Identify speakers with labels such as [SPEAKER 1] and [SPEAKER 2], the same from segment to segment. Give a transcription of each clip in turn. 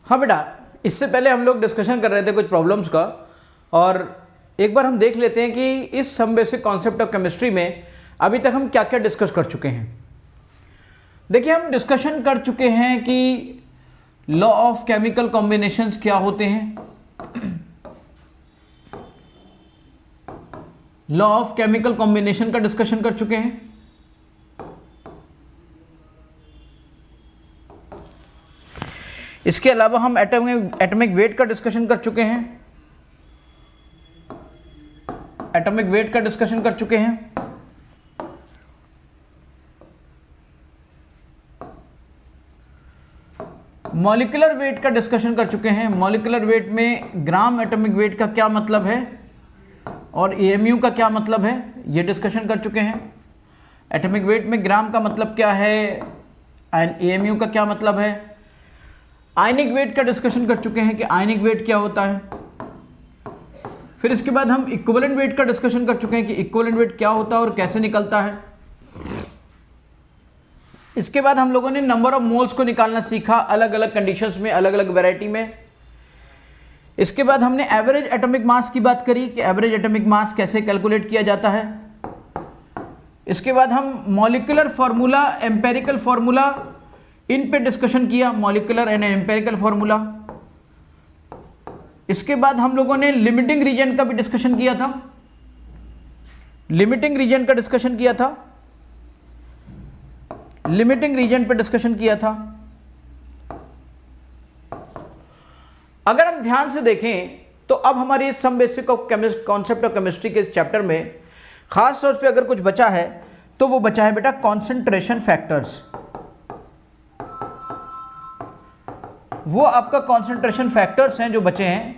[SPEAKER 1] हाँ बेटा, इससे पहले हम लोग डिस्कशन कर रहे थे कुछ प्रॉब्लम्स का, और एक बार हम देख लेते हैं कि इस some basic concept of chemistry में अभी तक हम क्या क्या डिस्कस कर चुके हैं। देखिए, हम डिस्कशन कर चुके हैं कि लॉ ऑफ केमिकल कॉम्बिनेशंस क्या होते हैं, लॉ ऑफ केमिकल कॉम्बिनेशन का डिस्कशन कर चुके हैं। इसके अलावा हम एटॉमिक वेट का डिस्कशन कर चुके हैं, एटॉमिक वेट का डिस्कशन कर चुके हैं। मॉलिक्यूलर वेट का डिस्कशन कर चुके हैं। मॉलिक्यूलर वेट में ग्राम एटॉमिक वेट का क्या मतलब है और एएमयू का क्या मतलब है, ये डिस्कशन कर चुके हैं। एटॉमिक वेट में ग्राम का मतलब क्या है एंड एएमयू का क्या मतलब है। आयनिक वेट का डिस्कशन कर चुके हैं कि आयनिक वेट क्या होता है। फिर इसके बाद हम इक्विवेलेंट वेट का डिस्कशन कर चुके हैं कि इक्विवेलेंट वेट क्या होता है और कैसे निकलता है। इसके बाद हम लोगों ने नंबर ऑफ मोल्स को निकालना सीखा, अलग अलग कंडीशंस में, अलग अलग वैरायटी में। इसके बाद हमने एवरेज एटॉमिक मास की बात करी कि एवरेज एटॉमिक मास कैसे कैलकुलेट किया जाता है। इसके बाद हम मॉलिक्यूलर फार्मूला, एम्पेरिकल फार्मूला, इन पे डिस्कशन किया, मॉलिक्यूलर एंड एम्पेरिकल फार्मूला। इसके बाद हम लोगों ने लिमिटिंग रीजन का भी डिस्कशन किया था, लिमिटिंग रीजन का डिस्कशन किया था, लिमिटिंग रीजन पे डिस्कशन किया था। अगर हम ध्यान से देखें तो अब हमारी some basic of concept of chemistry के इस चैप्टर में खास तौर पे अगर कुछ बचा है तो वो बचा है बेटा कॉन्सेंट्रेशन फैक्टर्स। वो आपका कॉन्सेंट्रेशन फैक्टर्स हैं जो बचे हैं।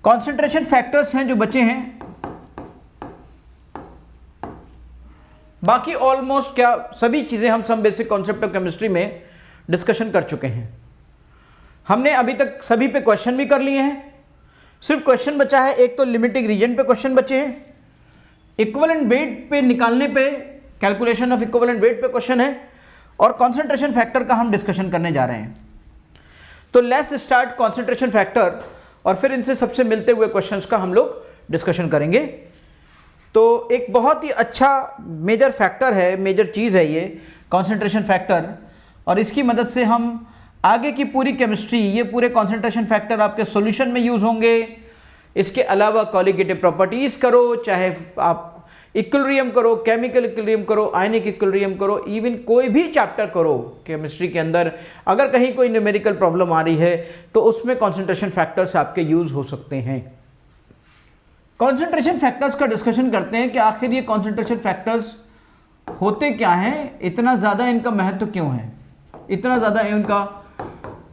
[SPEAKER 1] कॉन्सेंट्रेशन फैक्टर्स हैं जो बचे हैं। बाकी ऑलमोस्ट क्या सभी चीजें हम some basic concept of chemistry में डिस्कशन कर चुके हैं। हमने अभी तक सभी पे क्वेश्चन भी कर लिए हैं। सिर्फ क्वेश्चन बचा है एक, तो लिमिटिंग रीजन पे क्वेश्चन बचे हैं, इक्विवेलेंट वेट पे निकालने पे, कैलकुलेशन ऑफ इक्विवेलेंट वेट पे क्वेश्चन है, और कॉन्सेंट्रेशन फैक्टर का हम डिस्कशन करने जा रहे हैं। तो लेट्स स्टार्ट कॉन्सेंट्रेशन फैक्टर, और फिर इनसे सबसे मिलते हुए क्वेश्चंस का हम लोग डिस्कशन करेंगे। तो एक बहुत ही अच्छा मेजर फैक्टर है, मेजर चीज़ है ये कॉन्सेंट्रेशन फैक्टर, और इसकी मदद से हम आगे की पूरी केमिस्ट्री, ये पूरे कॉन्सेंट्रेशन फैक्टर आपके सॉल्यूशन में यूज़ होंगे। इसके अलावा कॉलिगेटिव प्रॉपर्टीज़ करो, चाहे आप इक्विलिब्रियम करो, केमिकल इक्विलिब्रियम करो, आयनिक इक्विलिब्रियम करो, इवन कोई भी चैप्टर करो केमिस्ट्री के अंदर, अगर कहीं कोई न्यूमेरिकल प्रॉब्लम आ रही है तो उसमें कॉन्सेंट्रेशन फैक्टर्स आपके यूज़ हो सकते हैं। कॉन्सेंट्रेशन फैक्टर्स का डिस्कशन करते हैं कि आखिर ये कॉन्सेंट्रेशन फैक्टर्स होते क्या हैं, इतना ज़्यादा इनका महत्व क्यों है, इतना ज़्यादा इनका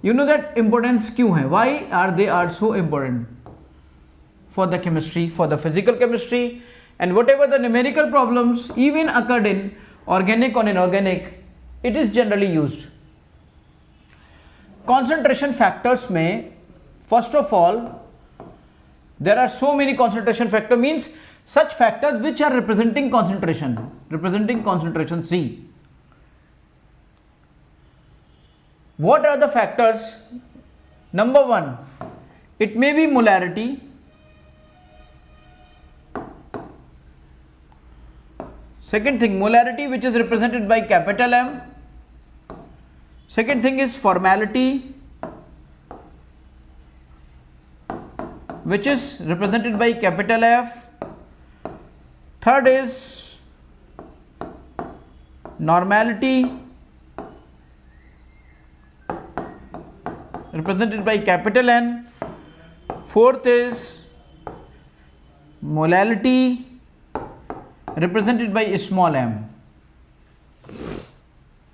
[SPEAKER 1] यू नो दैट इम्पोर्टेंस क्यों है, why are they are so important for the chemistry, for the physical chemistry, and whatever the numerical problems even occurred in organic or inorganic, it is generally used. Concentration factors में first of all there are so many concentration factor, means such factors which are representing concentration, C. What are the factors? Number one, it may be molarity. Second thing, molarity, which is represented by capital M. Second thing is formality, which is represented by capital F. Third is normality, represented by capital N. Fourth is molality, represented by small m.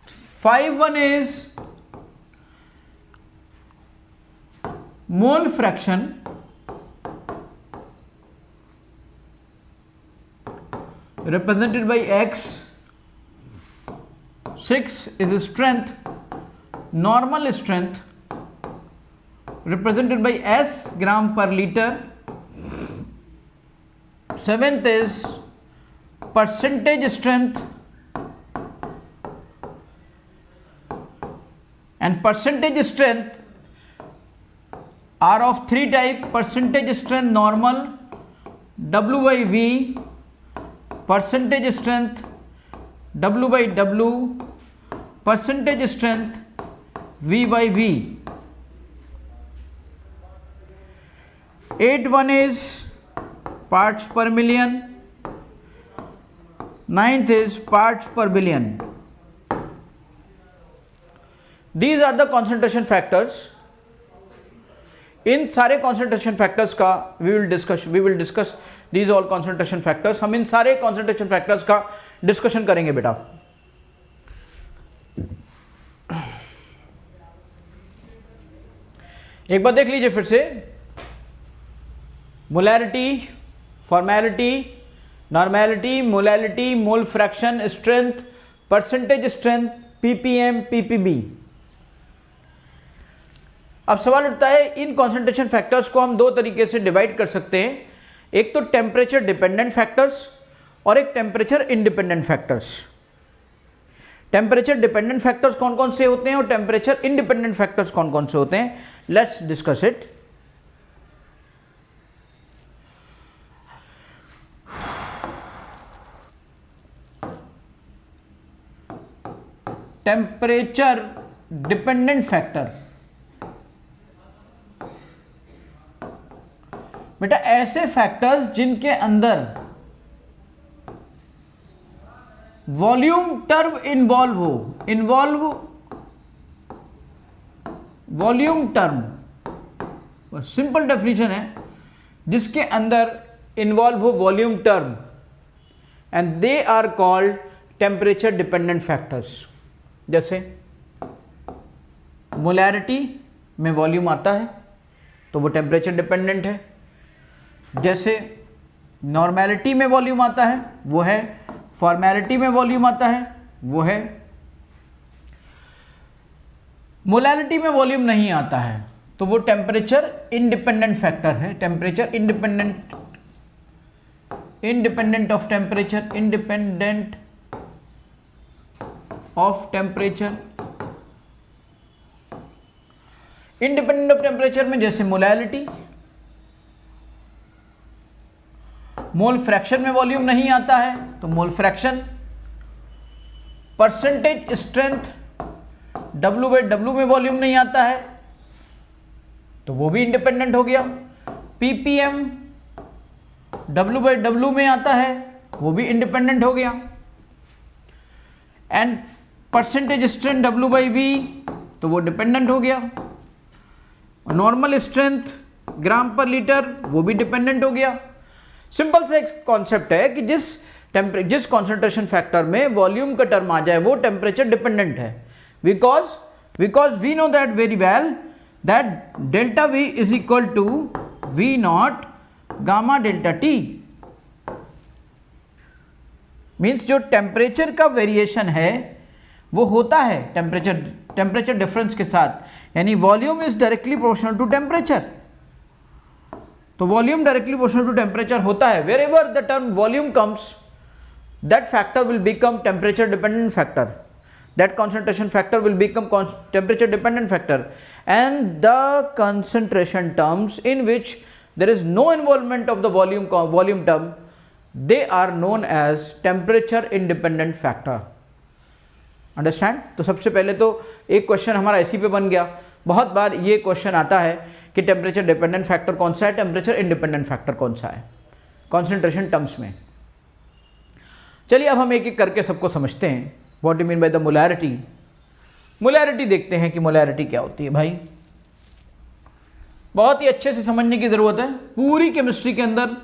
[SPEAKER 1] 5-1 is mole fraction, represented by x. 6 is strength, normal strength, represented by S gram per liter. Seventh is percentage strength, and percentage strength are of three type: percentage strength normal, W by V, percentage strength W by W, percentage strength V by V. Eighth one is parts per million. Ninth is parts per billion. These are the concentration factors. इन सारे concentration factors का we will discuss these all concentration factors. हम इन सारे concentration factors का discussion करेंगे बेटा. एक बार देख लीजिए फिर से. Molarity, formality, normality, molality, mole fraction, strength, percentage strength, ppm, PPB. अब सवाल उठता है इन कॉन्सेंट्रेशन फैक्टर्स को हम दो तरीके से डिवाइड कर सकते हैं. एक तो टेम्परेचर डिपेंडेंट फैक्टर्स और एक temperature independent factors. Temperature dependent factors कौन कौन से होते हैं और टेम्परेचर इंडिपेंडेंट फैक्टर्स कौन कौन से होते हैं? Let's discuss it. Temperature dependent factor बेटा ऐसे फैक्टर्स जिनके अंदर वॉल्यूम टर्म इन्वॉल्व हो. वॉल्यूम टर्म सिंपल डेफिनेशन है, जिसके अंदर इन्वॉल्व हो volume term, and they are called temperature dependent factors. जैसे मोलैरिटी में वॉल्यूम आता है तो वो टेम्परेचर डिपेंडेंट है. जैसे नॉर्मेलिटी में वॉल्यूम आता है वो है, फॉर्मेलिटी में वॉल्यूम आता है वो है. मोलैलिटी में वॉल्यूम नहीं आता है तो वो टेम्परेचर इंडिपेंडेंट फैक्टर है. Temperature independent of temperature, independent of temperature. Independent of temperature में जैसे मोलैलिटी, मोल फ्रैक्शन में वॉल्यूम नहीं आता है तो mole fraction. Percentage strength W by W में वॉल्यूम नहीं आता है तो वो भी इंडिपेंडेंट हो गया. ppm W बाई W में आता है वो भी इंडिपेंडेंट हो गया. And percentage strength W by V तो वो डिपेंडेंट हो गया. नॉर्मल स्ट्रेंथ ग्राम पर लीटर वो भी डिपेंडेंट हो गया. सिंपल सा एक कॉन्सेप्ट है कि जिस कॉन्सेंट्रेशन फैक्टर में वॉल्यूम का टर्म आ जाए वो टेम्परेचर डिपेंडेंट है. Because we know that very well that delta V is equal to V not gamma delta T. Means जो टेम्परेचर का वेरिएशन है वो होता है टेम्परेचर डिफरेंस के साथ, यानी volume is directly proportional to temperature. तो volume directly proportional to temperature होता है. Wherever the term volume comes, that factor will become temperature dependent factor. That concentration factor will become temperature dependent factor, and the concentration terms in which there is no involvement of the volume term, they are known as temperature independent factor. Understand. तो सबसे पहले तो एक question हमारा इसी पे बन गया. बहुत बार ये क्वेश्चन आता है कि टेम्परेचर डिपेंडेंट फैक्टर कौन सा है, टेम्परेचर इंडिपेंडेंट फैक्टर कौन सा है कॉन्सेंट्रेशन टर्म्स में. चलिए अब हम एक एक करके सबको समझते हैं. What you mean by the molarity. Molarity देखते हैं कि मोलैरिटी क्या होती है भाई. बहुत ही अच्छे से समझने की ज़रूरत है. पूरी केमिस्ट्री के अंदर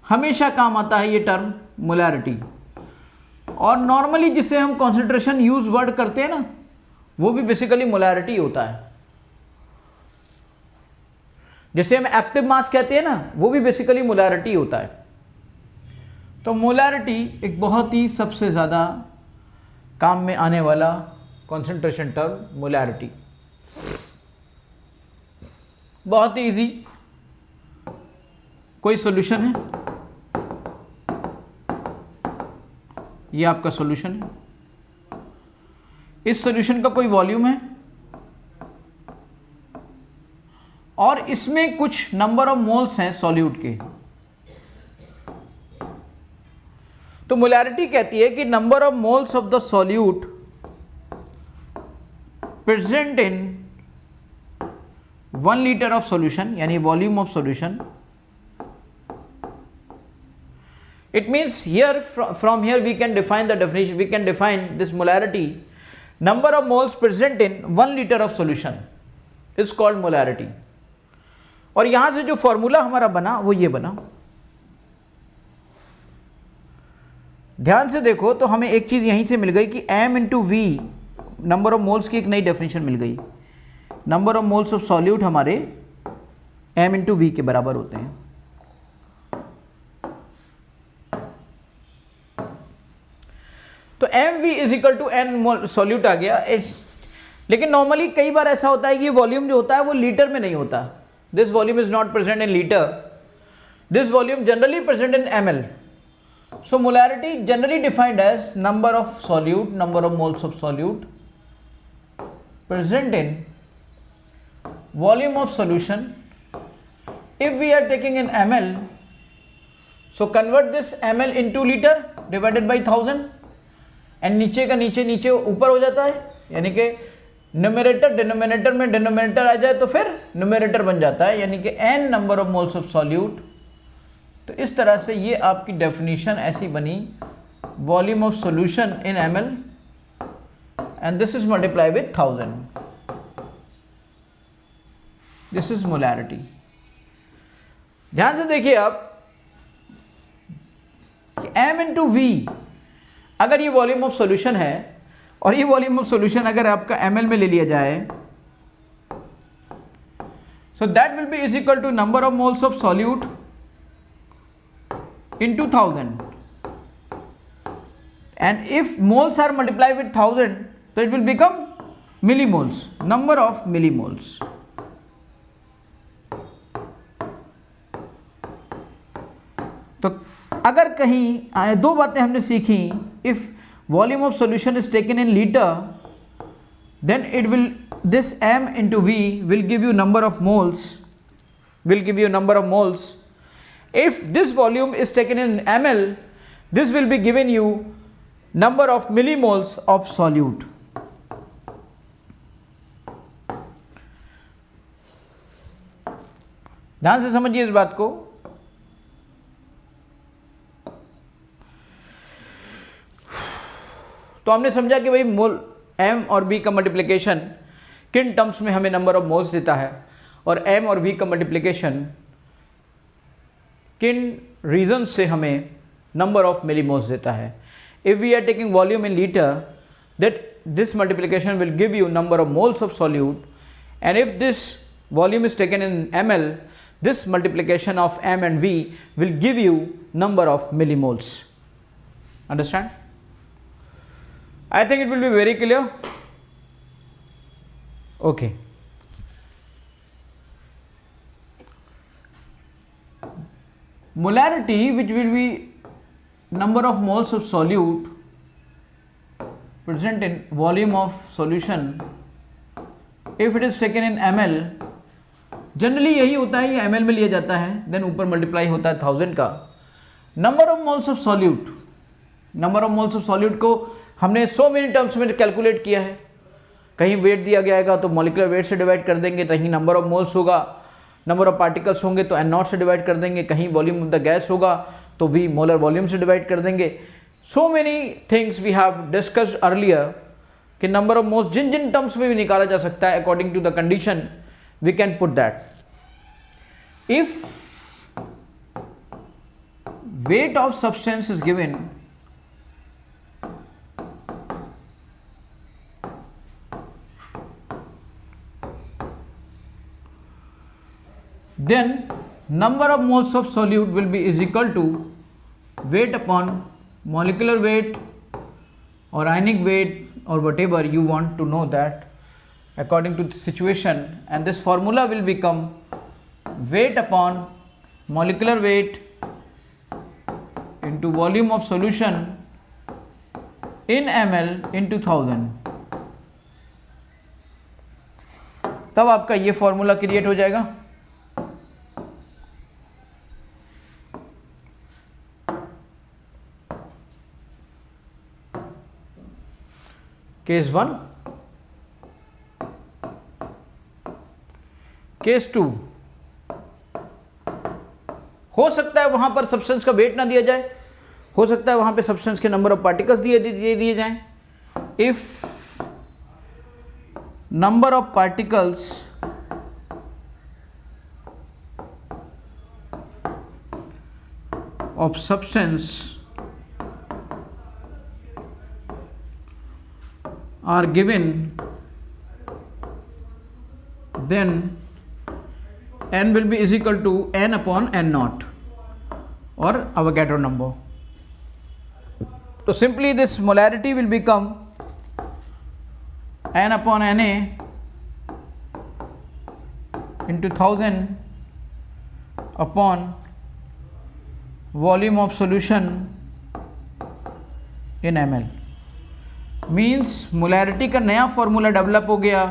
[SPEAKER 1] हमेशा काम आता है ये टर्म मोलैरिटी. और नॉर्मली जिसे हम कॉन्सेंट्रेशन यूज वर्ड करते हैं ना, वो भी बेसिकली मोलैरिटी होता है. जिसे हम एक्टिव मास कहते हैं ना, वो भी बेसिकली मोलैरिटी होता है. तो मोलैरिटी एक बहुत ही सबसे ज़्यादा काम में आने वाला कॉन्सेंट्रेशन टर्म मोलैरिटी. बहुत ही इजी, कोई सॉल्यूशन है, ये आपका सॉल्यूशन है, इस सॉल्यूशन का कोई वॉल्यूम है और इसमें कुछ नंबर ऑफ मोल्स हैं सॉल्यूट के। तो मोलैरिटी कहती है कि number of moles of the solute present in 1 litre of solution, यानी volume of solution. It means here, from here we can define the definition, we can define this molarity, number of moles present in 1 litre of solution is called molarity. और यहां से जो formula हमारा बना वो ये बना। ध्यान से देखो तो हमें एक चीज यहीं से मिल गई कि m into V, number of moles की एक नई डेफिनेशन मिल गई। Number of moles of solute हमारे m इंटू वी के बराबर होते हैं। तो M V is equal to N solute आ गया। लेकिन नॉर्मली कई बार ऐसा होता है कि वॉल्यूम जो होता है वो लीटर में नहीं होता। This volume is not present in litre, this volume generally present in ml। So molarity generally defined as number of solute, number of moles of solute present in volume of solution. If we are taking in ml, so convert this ml into liter divided by 1000 and नीचे का नीचे ऊपर हो जाता है, यानी कि numerator denominator में डिनोमिनेटर आ जाए तो फिर न्यूमरेटर बन जाता है, यानी कि n number of moles of solute. तो इस तरह से ये आपकी डेफिनेशन ऐसी बनी, volume of solution in ml and this is multiply with 1000, this is molarity. ध्यान से देखिए आप कि m इंटू वी, अगर ये वॉल्यूम ऑफ सॉल्यूशन है और ये वॉल्यूम ऑफ सॉल्यूशन अगर आपका ml में ले लिया जाए, so that will be is equal to number of moles of solute into 1000, and if moles are multiplied with 1000 so it will become millimoles, number of millimoles। तो अगर कहीं दो बातें हमने सीखी, if volume of solution is taken in liter then it will, this m into v will give you number of moles, will give you number of moles। If this volume is taken in ml, this will be given you number of millimoles of solute। ध्यान से समझिए इस बात को। तो हमने समझा कि भाई मोल m और v का मल्टीप्लिकेशन किन टर्म्स में हमें नंबर ऑफ मोल्स देता है, और m और v का मल्टीप्लिकेशन किन रीजन से हमें नंबर ऑफ मिलीमोल्स देता है। If we are taking volume in litre, that this multiplication will give you number of moles of solute, and if this volume is taken in ml, this multiplication of m and v will give you number of millimoles। Understand? I think it will be very clear. Okay. Molarity, which will be number of moles of solute present in volume of solution, if it is taken in ml, generally यही होता है, ये ml में लिया जाता है, then ऊपर multiply होता है 1000 का। Number of moles of solute, number of moles of solute को हमने सो मेनी टर्म्स में कैलकुलेट किया है। कहीं वेट दिया गया तो मॉलिक्यूलर वेट से डिवाइड कर देंगे, कहीं नंबर ऑफ मोल्स होगा, नंबर ऑफ पार्टिकल्स होंगे तो n0 से डिवाइड कर देंगे, कहीं वॉल्यूम ऑफ द गैस होगा तो v मोलर वॉल्यूम से डिवाइड कर देंगे। So many things we have discussed earlier कि नंबर ऑफ मोल्स जिन जिन टर्म्स में भी निकाला जा सकता है, according to the condition we can put that. If weight of substance is given, then number of moles of solute will be is equal to weight upon molecular weight or ionic weight or whatever you want to know that according to the situation, and this formula will become weight upon molecular weight into volume of solution in ml into 1000, तब आपका ये formula create हो जाएगा। Case 1, case 2, हो सकता है वहां पर सब्सटेंस का वेट ना दिया जाए, हो सकता है वहां पे सब्सटेंस के नंबर ऑफ पार्टिकल्स दिए जाएं। If number of particles of substance are given, then n will be is equal to n upon n naught or Avogadro number. So simply this molarity will become n upon Na into 1000 upon volume of solution in ml। Means molarity का नया formula develop हो गया।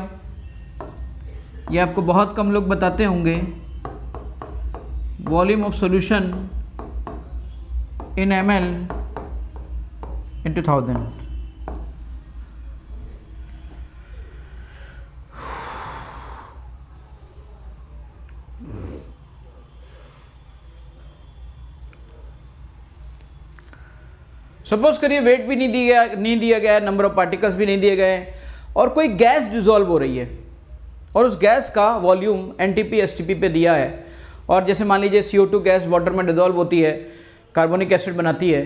[SPEAKER 1] ये आपको बहुत कम लोग बताते होंगे। Volume of solution in ml into 1000। Suppose करिए वेट भी नहीं दिया गया है, नंबर ऑफ पार्टिकल्स भी नहीं दिए गए और कोई गैस डिसॉल्व हो रही है और उस गैस का वॉल्यूम NTP STP पे दिया है। और जैसे मान लीजिए CO2 गैस वाटर में डिसॉल्व होती है, कार्बोनिक एसिड बनाती है,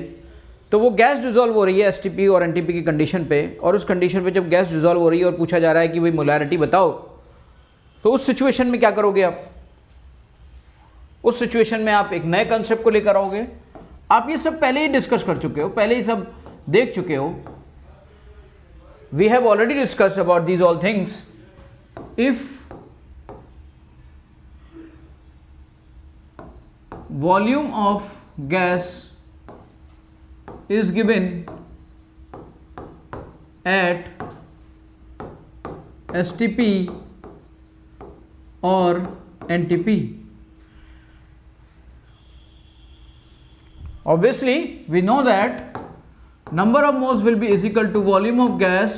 [SPEAKER 1] तो वो गैस डिसॉल्व हो रही है STP और NTP की कंडीशन पे। और उस कंडीशन पे जब गैस डिसॉल्व हो रही है और पूछा जा रहा है कि भाई मोलैरिटी बताओ, तो उस सिचुएशन में क्या करोगे आप? उस सिचुएशन में आप एक नए कंसेप्ट को लेकर आओगे। आप ये सब पहले ही डिस्कस कर चुके हो, पहले ही सब देख चुके हो। We have already discussed about these all things. If volume of gas is given at STP और NTP, obviously we know that number of moles will be is equal to volume of gas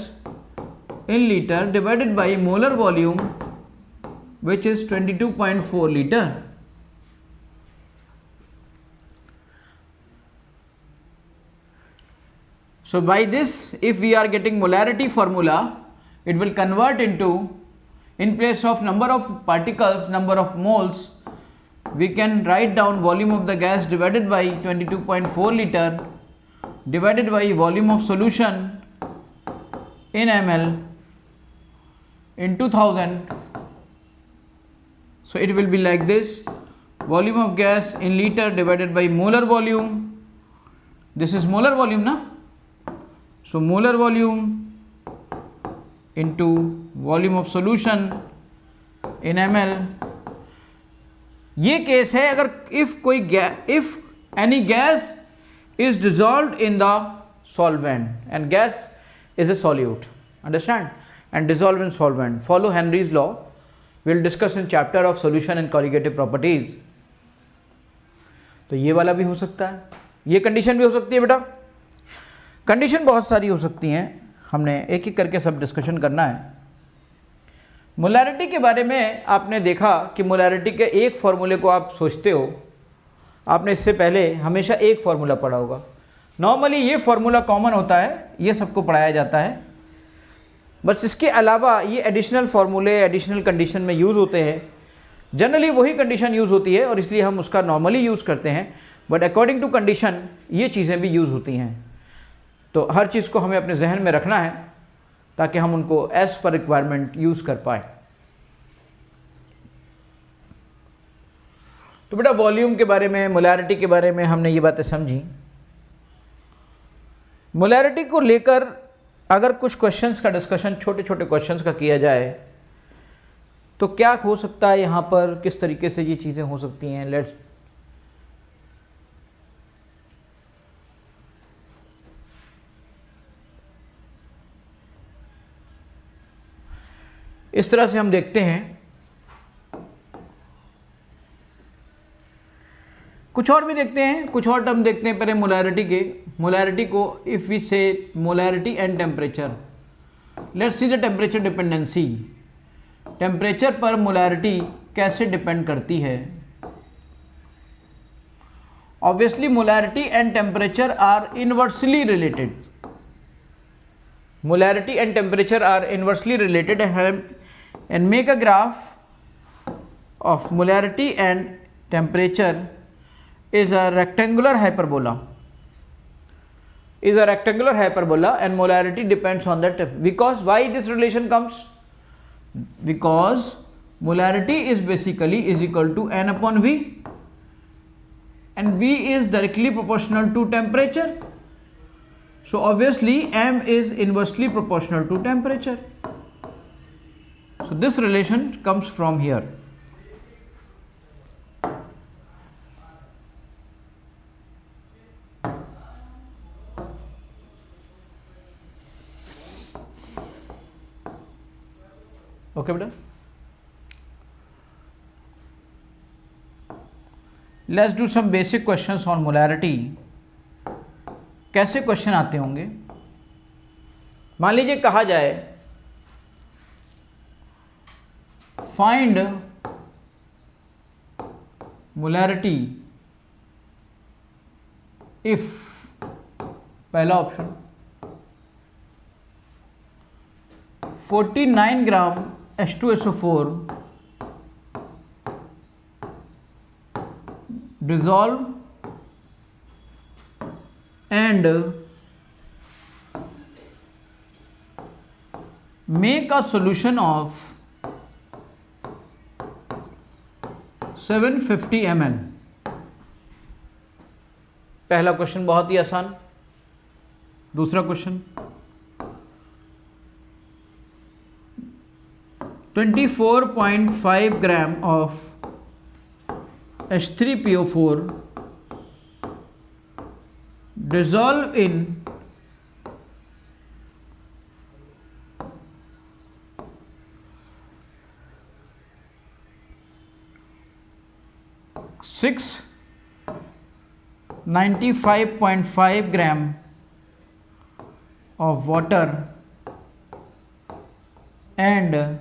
[SPEAKER 1] in liter divided by molar volume, which is 22.4 liter. So by this, if we are getting molarity formula, it will convert into, in place of number of particles, number of moles, we can write down volume of the gas divided by 22.4 liter divided by volume of solution in ml into 1000. So it will be like this: volume of gas in liter divided by molar volume. This is molar volume na, so molar volume into volume of solution in ml। ये case है अगर if any gas is dissolved in the solvent and gas is a solute, understand, and dissolve in solvent, follow Henry's law, will discuss in chapter of solution and colligative properties. तो ये वाला भी हो सकता है, ये कंडीशन भी हो सकती है बेटा। कंडीशन बहुत सारी हो सकती हैं, हमने एक एक करके सब डिस्कशन करना है। मोलैरिटी के बारे में आपने देखा कि मोलैरिटी के एक फॉर्मूले को आप सोचते हो, आपने इससे पहले हमेशा एक फार्मूला पढ़ा होगा। नॉर्मली ये फार्मूला कॉमन होता है, ये सबको पढ़ाया जाता है, बस इसके अलावा ये एडिशनल फार्मूले एडिशनल कंडीशन में यूज़ होते हैं। जनरली वही कंडीशन यूज़ होती है और इसलिए हम उसका नॉर्मली यूज़ करते हैं, बट अकॉर्डिंग टू कंडीशन ये चीज़ें भी यूज़ होती हैं। तो हर चीज़ को हमें अपने जहन में रखना है ताकि हम उनको एज पर रिक्वायरमेंट यूज़ कर पाए। तो बेटा वॉल्यूम के बारे में, मोलैरिटी के बारे में हमने ये बातें समझी। मोलैरिटी को लेकर अगर कुछ क्वेश्चंस का डिस्कशन, छोटे छोटे क्वेश्चंस का किया जाए, तो क्या हो सकता है यहाँ पर, किस तरीके से ये चीज़ें हो सकती हैं? लेट्स इस तरह से हम देखते हैं। कुछ और भी देखते हैं, कुछ और टर्म देखते हैं पहले मोलैरिटी के। मोलैरिटी को if we say molarity and temperature, let's see the temperature dependency. Temperature पर मोलैरिटी कैसे डिपेंड करती है? Obviously molarity and temperature are inversely related. Molarity and temperature are inversely related and make a graph of molarity and temperature is a rectangular hyperbola, and molarity depends on that. Because why this relation comes? Because molarity is basically is equal to n upon v, and v is directly proportional to temperature, so obviously m is inversely proportional to temperature. So this relation comes from here. Okay बेटा, let's do some basic questions on molarity. कैसे question आते होंगे? मान लीजिए कहा जाए find molarity if, पहला option 49 gram H2SO4 dissolve and make a solution of 750 ml। पहला क्वेश्चन बहुत ही आसान। दूसरा question 24.5 gram of H3PO4 dissolve in 95.5 gram of water and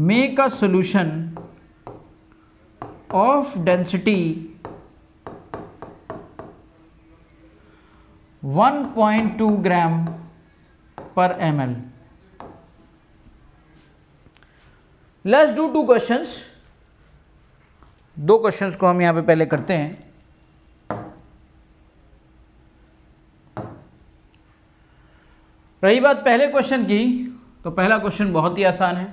[SPEAKER 1] make a solution of density 1.2 gram per ml. Let's do two questions. दो questions को हम यहाँ पे पहले करते हैं। रही बात पहले क्वेश्चन की, तो पहला क्वेश्चन बहुत ही आसान है।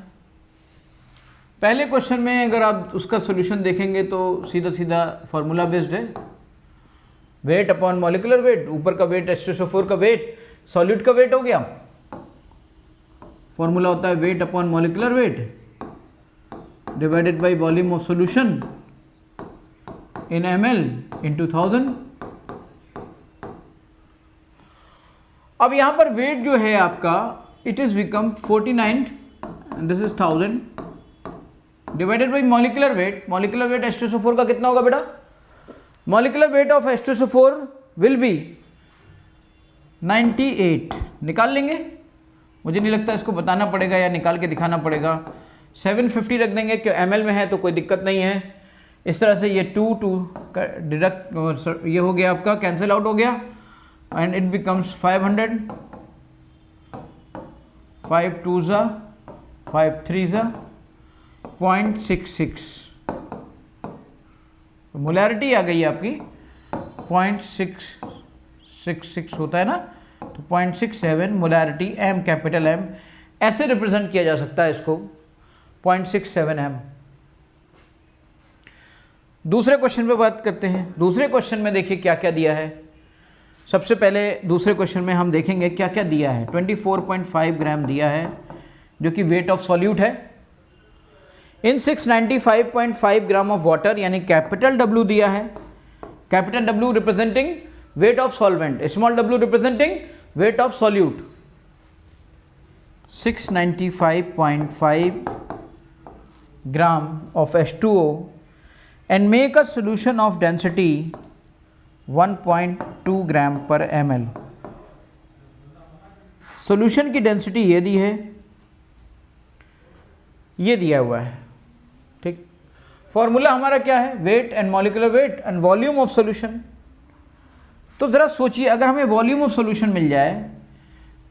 [SPEAKER 1] पहले क्वेश्चन में अगर आप उसका सॉल्यूशन देखेंगे तो सीधा सीधा फार्मूला बेस्ड है, वेट अपॉन मॉलिक्यूलर वेट। ऊपर का वेट H2SO4 का वेट, सॉल्यूट का वेट हो गया। फार्मूला होता है weight upon molecular weight divided by volume of solution in ml into 1000। अब यहां पर वेट जो है आपका, it is become 49 and this is 1000 divided by molecular weight. Molecular weight H2SO4 का कितना होगा बेटा? Molecular weight of H2SO4 will be 98। निकाल लेंगे, मुझे नहीं लगता इसको बताना पड़ेगा या निकाल के दिखाना पड़ेगा। 750 रख देंगे क्यों ml में है तो कोई दिक्कत नहीं है। इस तरह से ये 2 डिडक्ट, ये हो गया आपका, कैंसिल आउट हो गया एंड इट बिकम्स 500। 5 2 ज़ा 5 3 ज़ा 0.66। तो मोलैरिटी आ गई आपकी 0.666 होता है ना, तो 0.67 मोलैरिटी, एम कैपिटल एम, ऐसे रिप्रेजेंट किया जा सकता है इसको 0.67 एम। दूसरे क्वेश्चन पे बात करते हैं। दूसरे क्वेश्चन में देखिए क्या क्या दिया है। सबसे पहले दूसरे क्वेश्चन में हम देखेंगे क्या क्या दिया है। 24.5 ग्राम दिया है जो कि वेट ऑफ सॉल्यूट है। इन 695.5 ग्राम ऑफ वाटर, यानी कैपिटल W दिया है, capital W representing wait of solvent, small w representing wait of solute. 695.5 gram of H2O and make a solution of density 1.2 ग्राम पर ml। सॉल्यूशन की density ये दी है, ये दिया हुआ है, ठीक। फॉर्मूला हमारा क्या है? Weight and molecular weight and volume of solution. तो ज़रा सोचिए, अगर हमें वॉल्यूम ऑफ सॉल्यूशन मिल जाए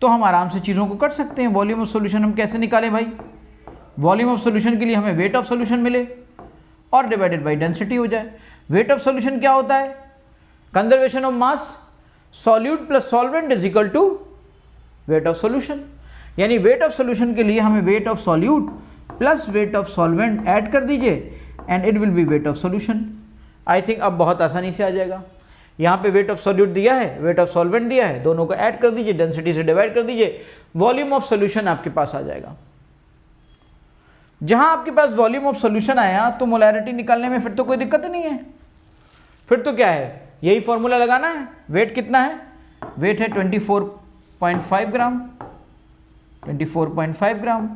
[SPEAKER 1] तो हम आराम से चीज़ों को कर सकते हैं। वॉल्यूम ऑफ सॉल्यूशन हम कैसे निकालें भाई? वॉल्यूम ऑफ सॉल्यूशन के लिए हमें वेट ऑफ सॉल्यूशन मिले और डिवाइडेड बाय डेंसिटी हो जाए। वेट ऑफ सॉल्यूशन क्या होता है? Conservation of mass, solute plus solvent is equal to weight of solution. यानी वेट ऑफ सॉल्यूशन के लिए हमें weight of solute plus weight of solvent add कर दीजिए and it will be weight of solution. I think अब बहुत आसानी से आ जाएगा। यहाँ पे वेट ऑफ सॉल्यूट दिया है, वेट ऑफ सॉल्वेंट दिया है, दोनों को ऐड कर दीजिए, डेंसिटी से डिवाइड कर दीजिए, वॉल्यूम ऑफ सॉल्यूशन आपके पास आ जाएगा। जहां आपके पास वॉल्यूम ऑफ सॉल्यूशन आया तो मोलैरिटी निकालने में फिर तो कोई दिक्कत नहीं है। फिर तो क्या है, यही फॉर्मूला लगाना है। वेट कितना है? वेट है 24.5 ग्राम, 24.5 ग्राम।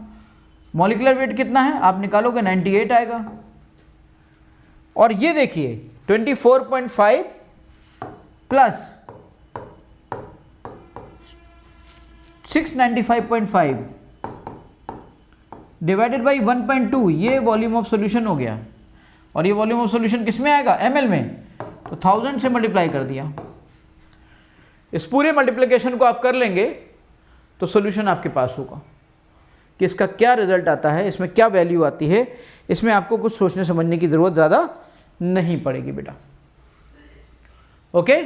[SPEAKER 1] मॉलिक्यूलर वेट कितना है? आप निकालोगे 98 आएगा। और ये देखिए 24.5 प्लस 695.5 डिवाइडेड बाई 1.2, ये वॉल्यूम ऑफ सॉल्यूशन हो गया। और ये वॉल्यूम ऑफ सॉल्यूशन किस में आएगा? ml में। तो 1000 से मल्टीप्लाई कर दिया। इस पूरे मल्टीप्लिकेशन को आप कर लेंगे तो सॉल्यूशन आपके पास होगा। कि इसका क्या रिजल्ट आता है, इसमें क्या वैल्यू आती है, इसमें आपको कुछ सोचने समझने की ज़रूरत ज़्यादा नहीं पड़ेगी बेटा। ओके,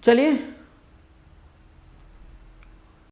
[SPEAKER 1] चलिए